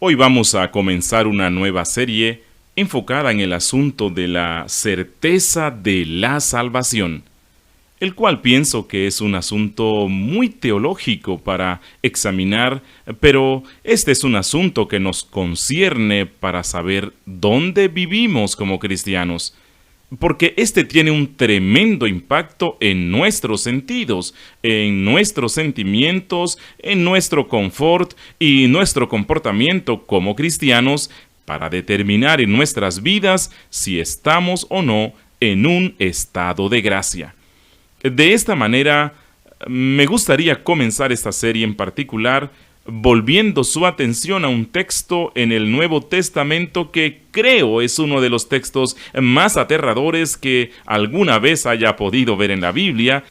Hoy vamos a comenzar una nueva serie enfocada en el asunto de la certeza de la salvación, el cual pienso que es un asunto muy teológico para examinar, pero este es un asunto que nos concierne para saber dónde vivimos como cristianos, porque este tiene un tremendo impacto en nuestros sentidos, en nuestros sentimientos, en nuestro confort y nuestro comportamiento como cristianos para determinar en nuestras vidas si estamos o no en un estado de gracia. De esta manera, me gustaría comenzar esta serie en particular volviendo su atención a un texto en el Nuevo Testamento que creo es uno de los textos más aterradores que alguna vez haya podido ver en la Biblia,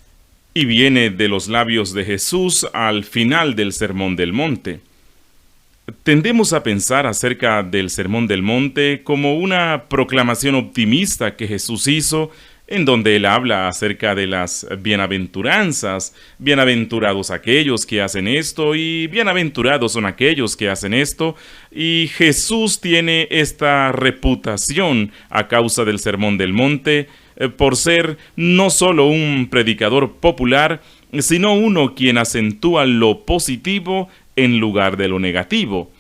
y viene de los labios de Jesús al final del Sermón del Monte. Tendemos a pensar acerca del Sermón del Monte como una proclamación optimista que Jesús hizo, en donde Él habla acerca de las bienaventuranzas, bienaventurados aquellos que hacen esto, y bienaventurados son aquellos que hacen esto, y Jesús tiene esta reputación a causa del Sermón del Monte, por ser no solo un predicador popular, sino uno quien acentúa lo positivo en lugar de lo negativo.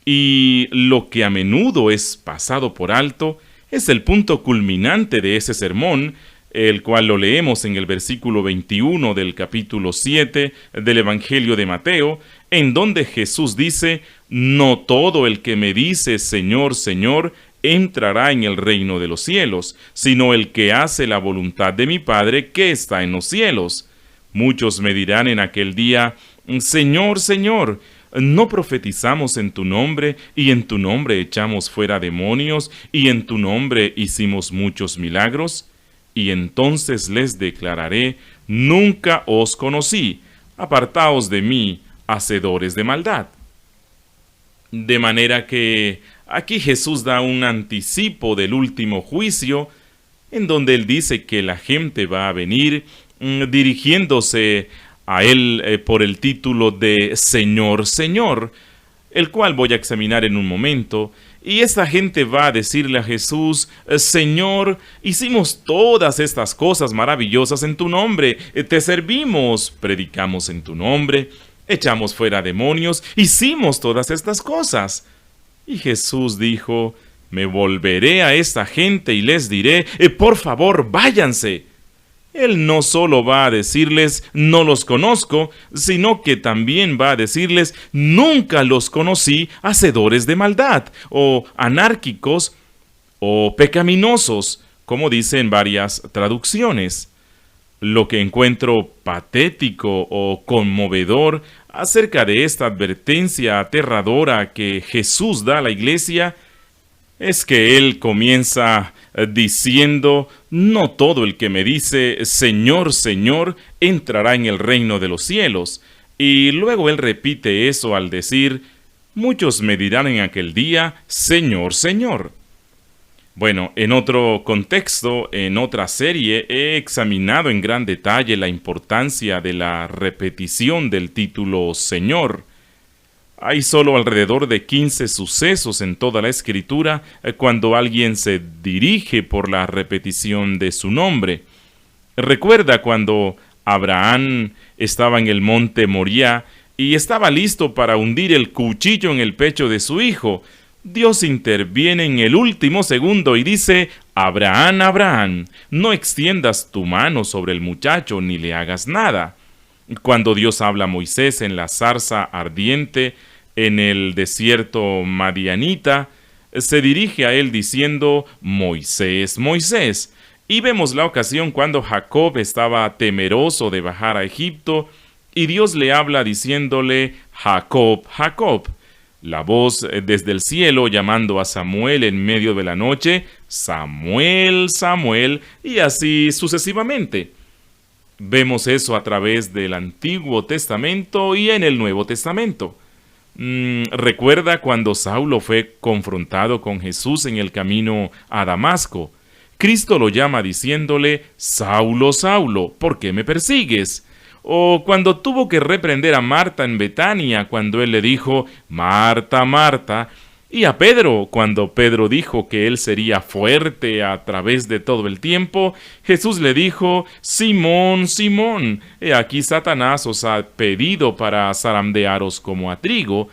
Y lo que a menudo es pasado por alto es el punto culminante de ese sermón, el cual lo leemos en el versículo 21 del capítulo 7 del Evangelio de Mateo, en donde Jesús dice: «No todo el que me dice Señor, Señor, entrará en el reino de los cielos, sino el que hace la voluntad de mi Padre que está en los cielos. Muchos me dirán en aquel día: Señor, Señor, ¿no profetizamos en tu nombre, y en tu nombre echamos fuera demonios, y en tu nombre hicimos muchos milagros? Y entonces les declararé: nunca os conocí, apartaos de mí, hacedores de maldad». De manera que aquí Jesús da un anticipo del último juicio, en donde Él dice que la gente va a venir dirigiéndose a Él por el título de Señor, Señor, el cual voy a examinar en un momento. Y esta gente va a decirle a Jesús: Señor, hicimos todas estas cosas maravillosas en tu nombre, te servimos, predicamos en tu nombre, echamos fuera demonios, hicimos todas estas cosas. Y Jesús dijo: me volveré a esta gente y les diré: por favor, váyanse. Él no solo va a decirles: no los conozco, sino que también va a decirles: nunca los conocí, hacedores de maldad, o anárquicos, o pecaminosos, como dicen varias traducciones. Lo que encuentro patético o conmovedor acerca de esta advertencia aterradora que Jesús da a la iglesia es que Él comienza diciendo: no todo el que me dice Señor, Señor, entrará en el reino de los cielos. Y luego Él repite eso al decir: muchos me dirán en aquel día, Señor, Señor. Bueno, en otro contexto, en otra serie, he examinado en gran detalle la importancia de la repetición del título Señor. Hay solo alrededor de 15 sucesos en toda la Escritura cuando alguien se dirige por la repetición de su nombre. Recuerda cuando Abraham estaba en el monte Moriah y estaba listo para hundir el cuchillo en el pecho de su hijo. Dios interviene en el último segundo y dice: Abraham, Abraham, no extiendas tu mano sobre el muchacho ni le hagas nada. Cuando Dios habla a Moisés en la zarza ardiente en el desierto madianita, se dirige a él diciendo: Moisés, Moisés. Y vemos la ocasión cuando Jacob estaba temeroso de bajar a Egipto y Dios le habla diciéndole: Jacob, Jacob. La voz desde el cielo llamando a Samuel en medio de la noche: Samuel, Samuel, y así sucesivamente. Vemos eso a través del Antiguo Testamento y en el Nuevo Testamento. Recuerda cuando Saulo fue confrontado con Jesús en el camino a Damasco. Cristo lo llama diciéndole: Saulo, Saulo, ¿por qué me persigues? o cuando tuvo que reprender a Marta en Betania cuando él le dijo, Marta, Marta, y a Pedro, cuando Pedro dijo que él sería fuerte a través de todo el tiempo, Jesús le dijo, Simón, Simón, he aquí Satanás os ha pedido para zarandearos como a trigo.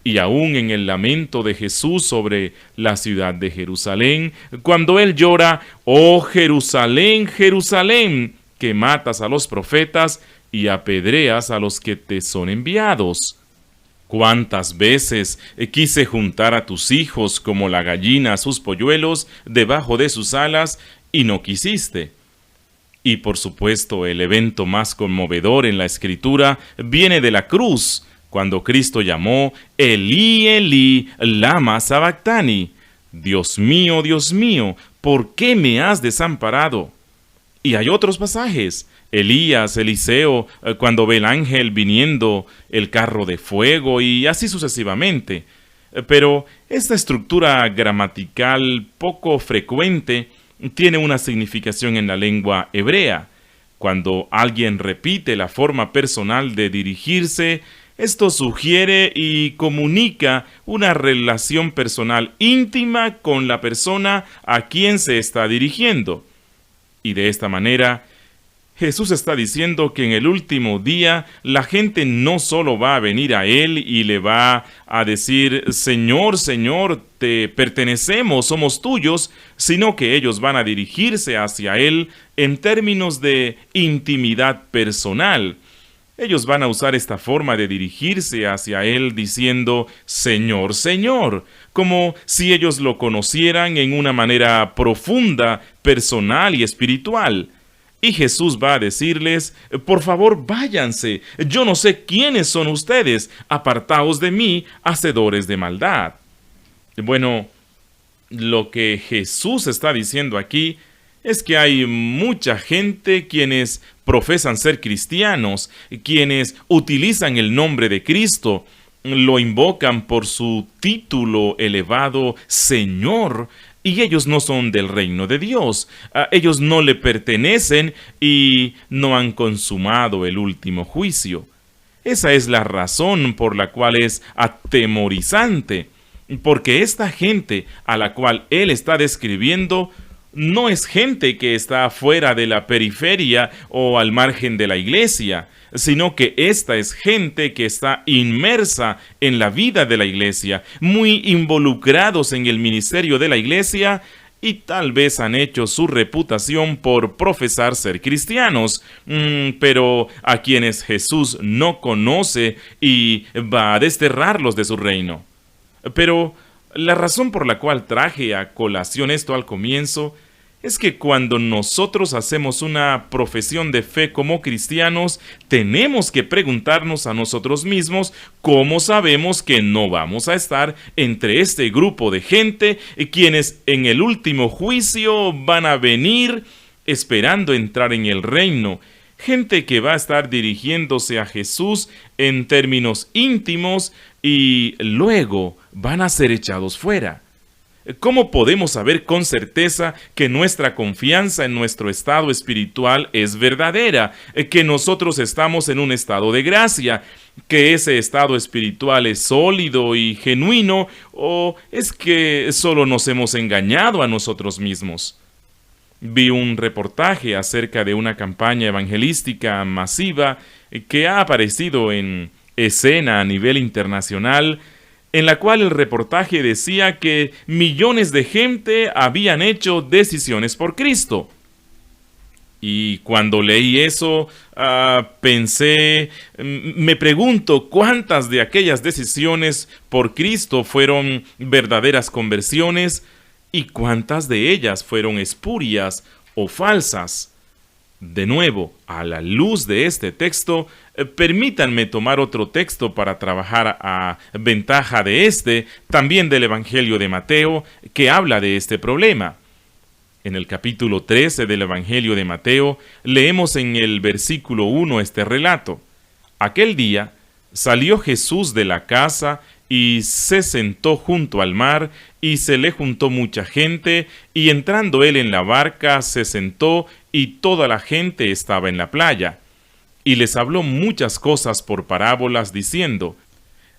Y aún en el lamento de Jesús sobre la ciudad de Jerusalén, cuando él llora, oh Jerusalén, Jerusalén, que matas a los profetas y apedreas a los que te son enviados. ¿Cuántas veces quise juntar a tus hijos como la gallina a sus polluelos debajo de sus alas y no quisiste? Y por supuesto, el evento más conmovedor en la Escritura viene de la cruz, cuando Cristo llamó Elí, Elí, lama sabactani. Dios mío, ¿por qué me has desamparado? Y hay otros pasajes. Elías, Eliseo, cuando ve el ángel viniendo, el carro de fuego y así sucesivamente. Pero esta estructura gramatical poco frecuente tiene una significación en la lengua hebrea. Cuando alguien repite la forma personal de dirigirse, esto sugiere y comunica una relación personal íntima con la persona a quien se está dirigiendo. Y de esta manera, Jesús está diciendo que en el último día la gente no solo va a venir a Él y le va a decir, Señor, Señor, te pertenecemos, somos tuyos, sino que ellos van a dirigirse hacia Él en términos de intimidad personal. Ellos van a usar esta forma de dirigirse hacia Él diciendo, Señor, Señor, como si ellos lo conocieran en una manera profunda, personal y espiritual. Y Jesús va a decirles, por favor, váyanse, yo no sé quiénes son ustedes, apartaos de mí, hacedores de maldad. Bueno, lo que Jesús está diciendo aquí es que hay mucha gente quienes profesan ser cristianos, quienes utilizan el nombre de Cristo, lo invocan por su título elevado Señor, y ellos no son del reino de Dios. Ellos no le pertenecen y no han consumado el último juicio. Esa es la razón por la cual es atemorizante, porque esta gente a la cual él está describiendo no es gente que está fuera de la periferia o al margen de la iglesia, sino que esta es gente que está inmersa en la vida de la iglesia, muy involucrados en el ministerio de la iglesia y tal vez han hecho su reputación por profesar ser cristianos, pero a quienes Jesús no conoce y va a desterrarlos de su reino. Pero la razón por la cual traje a colación esto al comienzo es que cuando nosotros hacemos una profesión de fe como cristianos, tenemos que preguntarnos a nosotros mismos cómo sabemos que no vamos a estar entre este grupo de gente quienes en el último juicio van a venir esperando entrar en el reino. Gente que va a estar dirigiéndose a Jesús en términos íntimos y luego van a ser echados fuera. ¿Cómo podemos saber con certeza que nuestra confianza en nuestro estado espiritual es verdadera? Que nosotros estamos en un estado de gracia, que ese estado espiritual es sólido y genuino, o es que solo nos hemos engañado a nosotros mismos. Vi un reportaje acerca de una campaña evangelística masiva que ha aparecido en escena a nivel internacional, en la cual el reportaje decía que millones de gente habían hecho decisiones por Cristo. Y cuando leí eso, me pregunto cuántas de aquellas decisiones por Cristo fueron verdaderas conversiones y cuántas de ellas fueron espurias o falsas. De nuevo, a la luz de este texto, permítanme tomar otro texto para trabajar a ventaja de también del Evangelio de Mateo, que habla de este problema. En el capítulo 13 del Evangelio de Mateo, leemos en el versículo 1 este relato. Aquel día salió Jesús de la casa y se sentó junto al mar, y se le juntó mucha gente, y entrando él en la barca, se sentó, y toda la gente estaba en la playa. y les habló muchas cosas por parábolas, diciendo: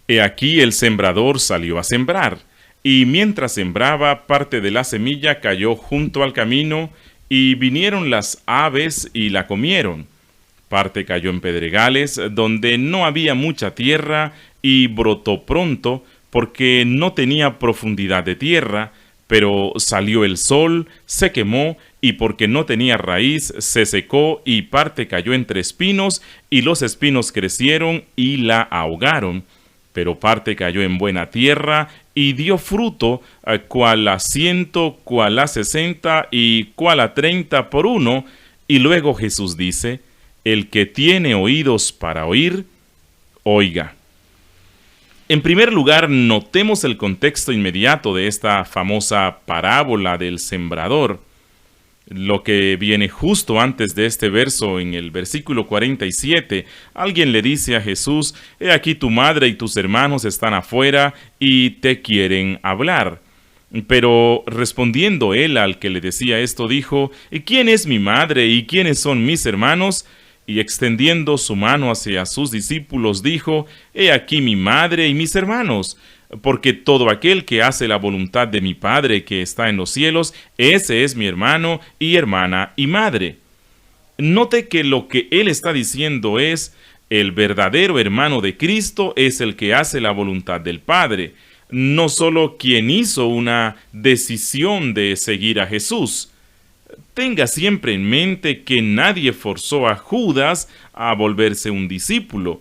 He aquí el sembrador salió a sembrar, y mientras sembraba, parte de la semilla cayó junto al camino, y vinieron las aves y la comieron. Parte cayó en pedregales, donde no había mucha tierra, y brotó pronto, porque no tenía profundidad de tierra, pero salió el sol, se quemó, y porque no tenía raíz, se secó, y parte cayó entre espinos, y los espinos crecieron y la ahogaron. Pero parte cayó en buena tierra, y dio fruto, cual a 100, cual a 60, y cual a 30 por uno. Y luego Jesús dice: El que tiene oídos para oír, oiga. En primer lugar, notemos el contexto inmediato de esta famosa parábola del sembrador. Lo que viene justo antes de este verso, en el versículo 47, alguien le dice a Jesús: He aquí tu madre y tus hermanos están afuera y te quieren hablar. Pero respondiendo él al que le decía esto, dijo: ¿Quién es mi madre y quiénes son mis hermanos? Y extendiendo su mano hacia sus discípulos, dijo: He aquí mi madre y mis hermanos, porque todo aquel que hace la voluntad de mi Padre que está en los cielos, ese es mi hermano y hermana y madre. Note que lo que él está diciendo es: el verdadero hermano de Cristo es el que hace la voluntad del Padre, no solo quien hizo una decisión de seguir a Jesús. Tenga siempre en mente que nadie forzó a Judas a volverse un discípulo.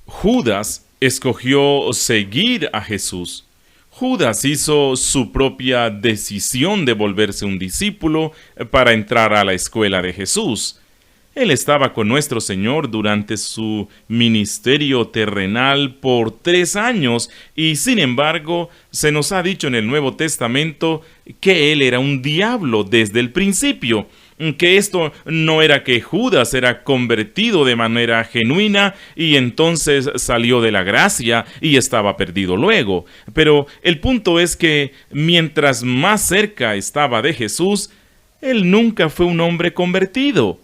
Judas escogió seguir a Jesús. Judas hizo su propia decisión de volverse un discípulo para entrar a la escuela de Jesús. Él estaba con nuestro Señor durante su ministerio terrenal por 3 años y, sin embargo, se nos ha dicho en el Nuevo Testamento que él era un diablo desde el principio, que esto no era que Judas era convertido de manera genuina y entonces salió de la gracia y estaba perdido luego. Pero el punto es que mientras más cerca estaba de Jesús, él nunca fue un hombre convertido.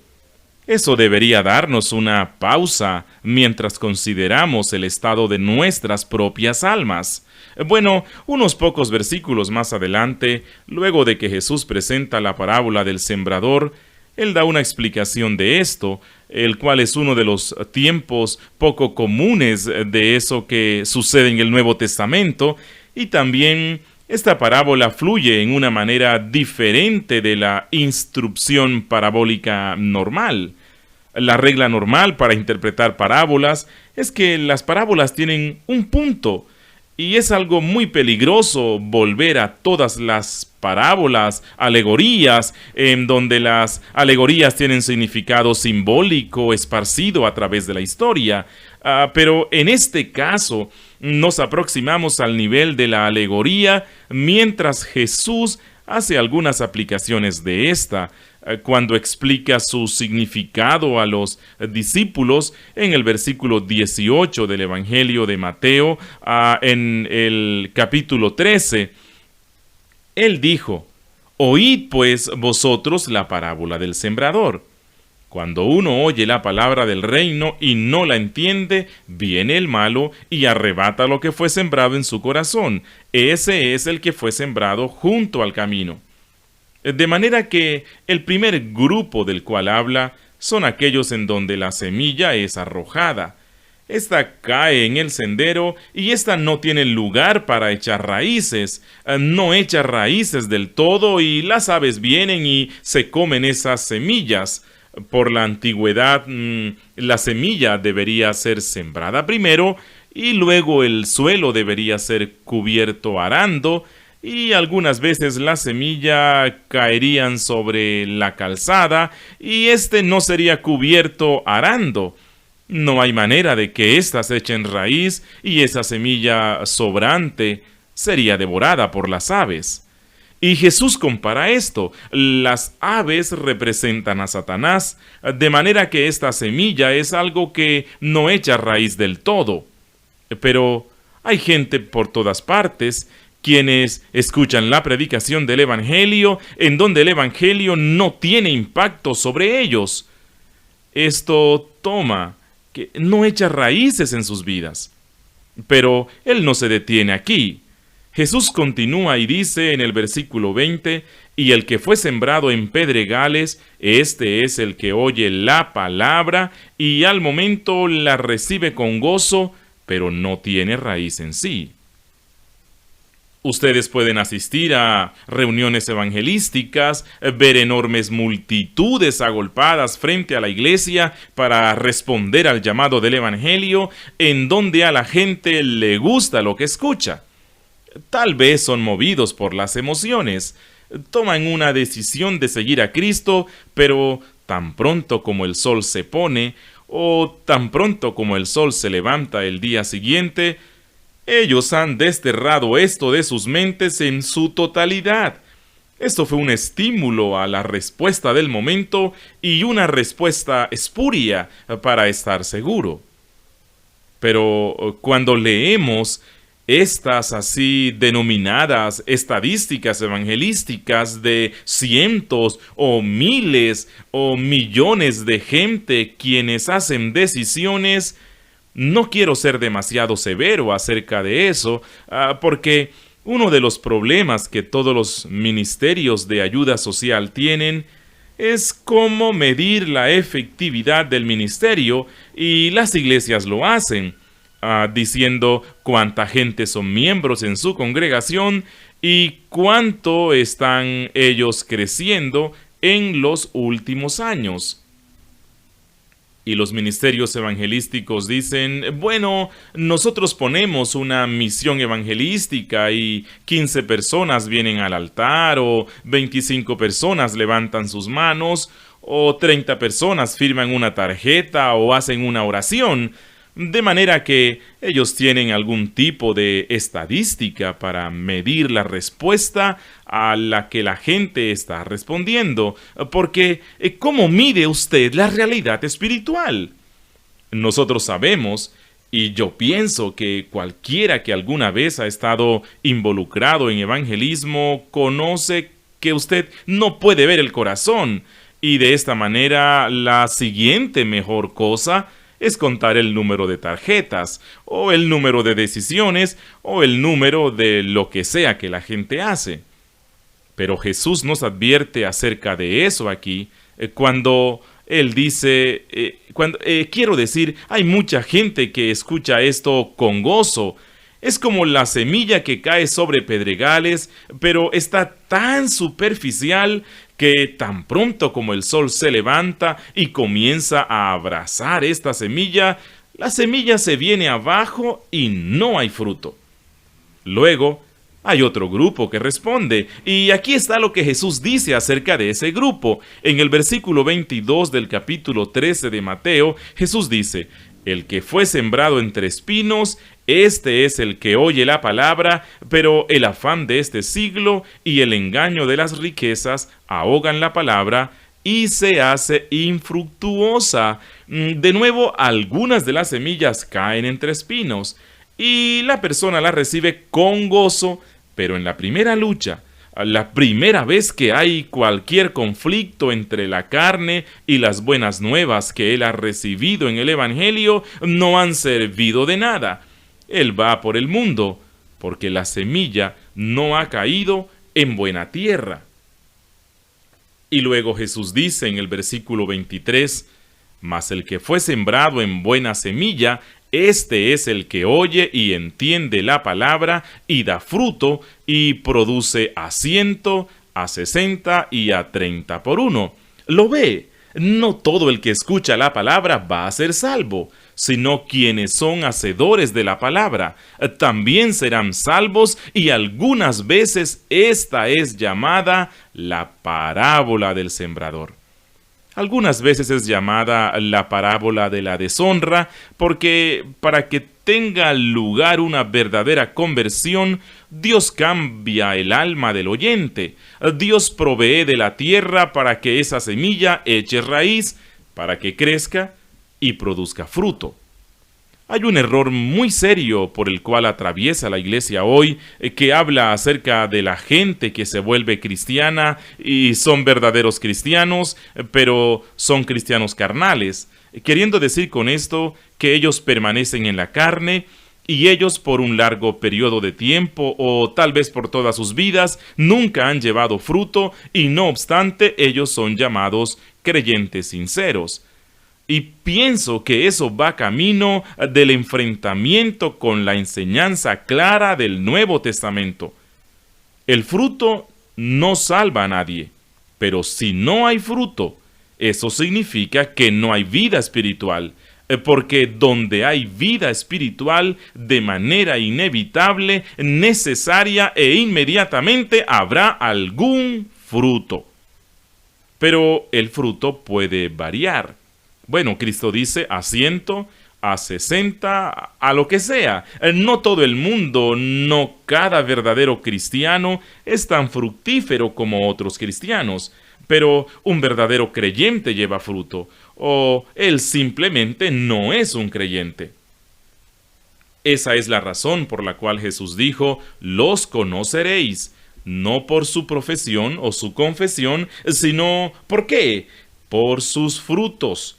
Eso debería darnos una pausa mientras consideramos el estado de nuestras propias almas. Bueno, unos pocos versículos más adelante, luego de que Jesús presenta la parábola del sembrador, él da una explicación de esto, el cual es uno de los tiempos poco comunes de eso que sucede en el Nuevo Testamento, y también esta parábola fluye en una manera diferente de la instrucción parabólica normal. La regla normal para interpretar parábolas es que las parábolas tienen un punto, y es algo muy peligroso volver a todas las parábolas, alegorías, en donde las alegorías tienen significado simbólico esparcido a través de la historia. Pero en este caso nos aproximamos al nivel de la alegoría mientras Jesús hace algunas aplicaciones de esta, cuando explica su significado a los discípulos en el versículo 18 del Evangelio de Mateo, en el capítulo 13. Él dijo: Oíd pues vosotros la parábola del sembrador. Cuando uno oye la palabra del reino y no la entiende, viene el malo y arrebata lo que fue sembrado en su corazón. Ese es el que fue sembrado junto al camino. De manera que el primer grupo del cual habla son aquellos en donde la semilla es arrojada. Esta cae en el sendero y esta no tiene lugar para echar raíces. No echa raíces del todo y las aves vienen y se comen esas semillas. Por la antigüedad, la semilla debería ser sembrada primero y luego el suelo debería ser cubierto arando, y algunas veces la semilla caerían sobre la calzada y no sería cubierto arando. No hay manera de que éstas echen raíz y esa semilla sobrante sería devorada por las aves. Y Jesús compara esto: las aves representan a Satanás, de manera que esta semilla es algo que no echa raíz del todo. Pero hay gente por todas partes quienes escuchan la predicación del Evangelio, en donde el Evangelio no tiene impacto sobre ellos. esto toma, que no echa raíces en sus vidas. Pero Él no se detiene aquí. Jesús continúa y dice en el versículo 20, y el que fue sembrado en pedregales, este es el que oye la palabra y al momento la recibe con gozo, pero no tiene raíz en sí. Ustedes pueden asistir a reuniones evangelísticas, ver enormes multitudes agolpadas frente a la iglesia para responder al llamado del evangelio, en donde a la gente le gusta lo que escucha. Tal vez son movidos por las emociones, toman una decisión de seguir a Cristo, pero tan pronto como el sol se pone, o tan pronto como el sol se levanta el día siguiente, ellos han desterrado esto de sus mentes en su totalidad. Esto fue un estímulo a la respuesta del momento y una respuesta espuria para estar seguro. Pero cuando leemos estas así denominadas estadísticas evangelísticas de cientos o miles o millones de gente quienes hacen decisiones, no quiero ser demasiado severo acerca de eso, porque uno de los problemas que todos los ministerios de ayuda social tienen es cómo medir la efectividad del ministerio, y las iglesias lo hacen, diciendo cuánta gente son miembros en su congregación y cuánto están ellos creciendo en los últimos años. Y los ministerios evangelísticos dicen, bueno, nosotros ponemos una misión evangelística y 15 personas vienen al altar, o 25 personas levantan sus manos, o 30 personas firman una tarjeta o hacen una oración. De manera que ellos tienen algún tipo de estadística para medir la respuesta a la que la gente está respondiendo. Porque, ¿cómo mide usted la realidad espiritual? Nosotros sabemos, y yo pienso que cualquiera que alguna vez ha estado involucrado en evangelismo conoce que usted no puede ver el corazón. Y de esta manera, la siguiente mejor cosa es contar el número de tarjetas, o el número de decisiones, o el número de lo que sea que la gente hace. Pero Jesús nos advierte acerca de eso aquí, cuando Él dice, quiero decir, hay mucha gente que escucha esto con gozo. Es como la semilla que cae sobre pedregales, pero está tan superficial que tan pronto como el sol se levanta y comienza a abrazar esta semilla, la semilla se viene abajo y no hay fruto. Luego, hay otro grupo que responde, y aquí está lo que Jesús dice acerca de ese grupo. En el versículo 22 del capítulo 13 de Mateo, Jesús dice, el que fue sembrado entre espinos, este es el que oye la palabra, pero el afán de este siglo y el engaño de las riquezas ahogan la palabra y se hace infructuosa. De nuevo, algunas de las semillas caen entre espinos y la persona la recibe con gozo, pero en la primera lucha, la primera vez que hay cualquier conflicto entre la carne y las buenas nuevas que él ha recibido en el Evangelio, no han servido de nada. Él va por el mundo, porque la semilla no ha caído en buena tierra. Y luego Jesús dice en el versículo 23, mas el que fue sembrado en buena semilla, este es el que oye y entiende la palabra y da fruto y produce a 100, a 60 y a 30 por uno. ¿Lo ve? No todo el que escucha la palabra va a ser salvo, sino quienes son hacedores de la palabra también serán salvos, y algunas veces esta es llamada la parábola del sembrador. Algunas veces es llamada la parábola de la deshonra, porque para que tenga lugar una verdadera conversión, Dios cambia el alma del oyente. Dios provee de la tierra para que esa semilla eche raíz, para que crezca y produzca fruto. Hay un error muy serio por el cual atraviesa la iglesia hoy, que habla acerca de la gente que se vuelve cristiana y son verdaderos cristianos, pero son cristianos carnales, queriendo decir con esto que ellos permanecen en la carne y ellos por un largo periodo de tiempo o tal vez por todas sus vidas nunca han llevado fruto y no obstante ellos son llamados creyentes sinceros. Y pienso que eso va camino del enfrentamiento con la enseñanza clara del Nuevo Testamento. El fruto no salva a nadie, pero si no hay fruto, eso significa que no hay vida espiritual, porque donde hay vida espiritual, de manera inevitable, necesaria e inmediatamente habrá algún fruto. Pero el fruto puede variar. Bueno, Cristo dice a 100, a 60, a lo que sea. No todo el mundo, no cada verdadero cristiano es tan fructífero como otros cristianos, pero un verdadero creyente lleva fruto, o él simplemente no es un creyente. Esa es la razón por la cual Jesús dijo, los conoceréis, no por su profesión o su confesión, sino, ¿por qué? Por sus frutos.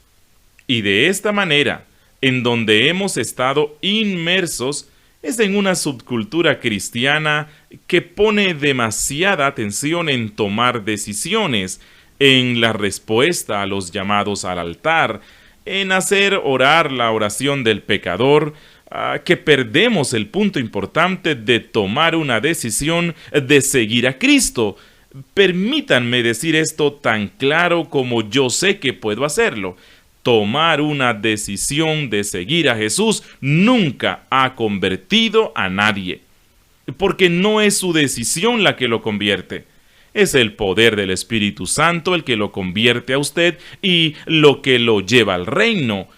Y de esta manera, en donde hemos estado inmersos, es en una subcultura cristiana que pone demasiada atención en tomar decisiones, en la respuesta a los llamados al altar, en hacer orar la oración del pecador, que perdemos el punto importante de tomar una decisión de seguir a Cristo. Permítanme decir esto tan claro como yo sé que puedo hacerlo. Tomar una decisión de seguir a Jesús nunca ha convertido a nadie, porque no es su decisión la que lo convierte. Es el poder del Espíritu Santo el que lo convierte a usted y lo que lo lleva al reino.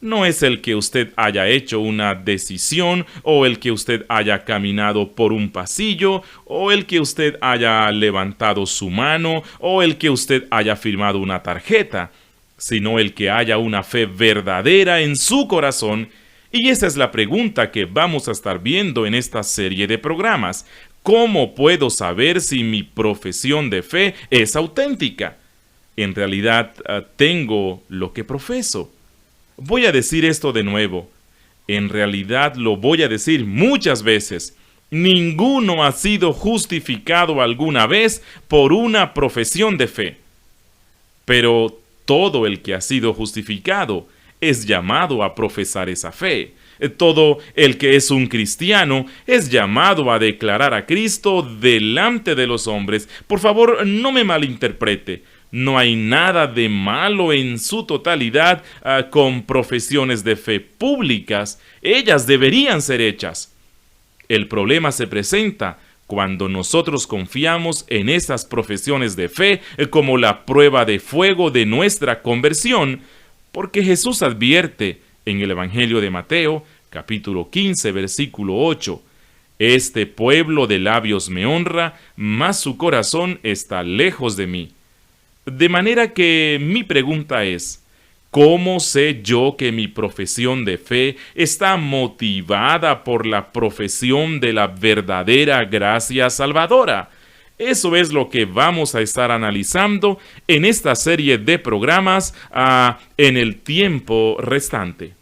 No es el que usted haya hecho una decisión, o el que usted haya caminado por un pasillo, o el que usted haya levantado su mano, o el que usted haya firmado una tarjeta, sino el que haya una fe verdadera en su corazón. Y esa es la pregunta que vamos a estar viendo en esta serie de programas. ¿Cómo puedo saber si mi profesión de fe es auténtica? En realidad, tengo lo que profeso. Voy a decir esto de nuevo. En realidad lo voy a decir muchas veces. Ninguno ha sido justificado alguna vez por una profesión de fe. Pero todo el que ha sido justificado es llamado a profesar esa fe. Todo el que es un cristiano es llamado a declarar a Cristo delante de los hombres. Por favor, no me malinterprete. No hay nada de malo en su totalidad con profesiones de fe públicas. Ellas deberían ser hechas. El problema se presenta cuando nosotros confiamos en esas profesiones de fe como la prueba de fuego de nuestra conversión, porque Jesús advierte en el Evangelio de Mateo, capítulo 15, versículo 8, «Este pueblo de labios me honra, mas su corazón está lejos de mí». De manera que mi pregunta es, ¿cómo sé yo que mi profesión de fe está motivada por la profesión de la verdadera gracia salvadora? Eso es lo que vamos a estar analizando en esta serie de programas en el tiempo restante.